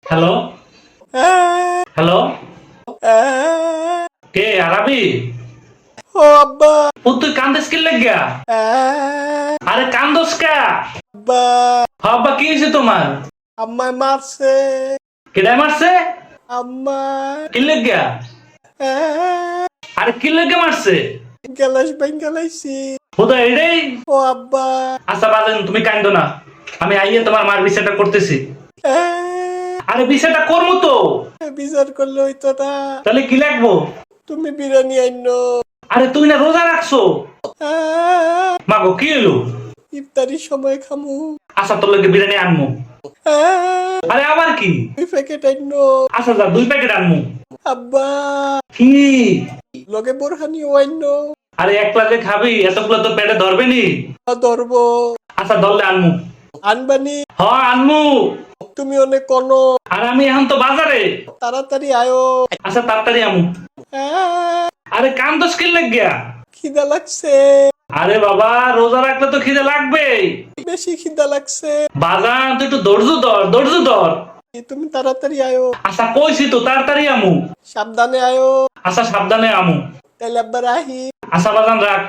Hello hello, কে আরাবি? ও আব্বা ও তুই কান্দস কি লাগিয়া? আরে কান্দস কা? আব্বা আব্বা কি হয়েছে তোমার? আম্মায় মারছে। কেডায় মারছে? আম্মা কি লাগিয়া? আরে কি লাগিয়া মারছে? গ্যালাস বেঙ্গালাইছি। হুদা এটাই। ও আব্বা আচ্ছা বাদেন, তুমি কান্দো না, আমি আইয়ে তোমার মার বিষয়টা করতেছি। আরে বিষয়টা করবো তো। বিচার করলে হইতো না। তাহলে কি লাগবো? তুমি বিরিয়ানি আইনো। আরে তুই না রোজা রাখছো। মাগো কি এলো? ইফতারির সময় খামু। আচ্ছা তোর লাগে বিরিয়ানি আনমু। আরে আবার কি? 2 প্যাকেট আইনো। আচ্ছা যা 2 প্যাকেট আনমু। আব্বা কি? লগে বোরহানিও আইনো। আরে একলা যে খাবি এতগুলো তো পেটে ধরবে নি। ধরবো। আচ্ছা ধরলে আনমু। আনবানি। হ আনমু। তুমি অনেক কোনো আর আমি এখন তো বাজারে। তাড়াতাড়ি আয়ো। আচ্ছা তাড়াতাড়ি আমু। আরে কান তো স্কিল লাগ গিয়া। খিদা লাগছে। আরে বাবা, রোজা রাখলে তো খিদে লাগবে। বেশি খিদা লাগছে। বাজার তো একটু ধৈর্য ধর, ধৈর্য ধর। তুমি তাড়াতাড়ি আয়ো। আচ্ছা কইছি তো তাড়াতাড়ি আমু। সাবধানে আয়ো। আচ্ছা সাবধানে আমু। তাহলে আব্বা রাহি। আচ্ছা বাজান রাখ।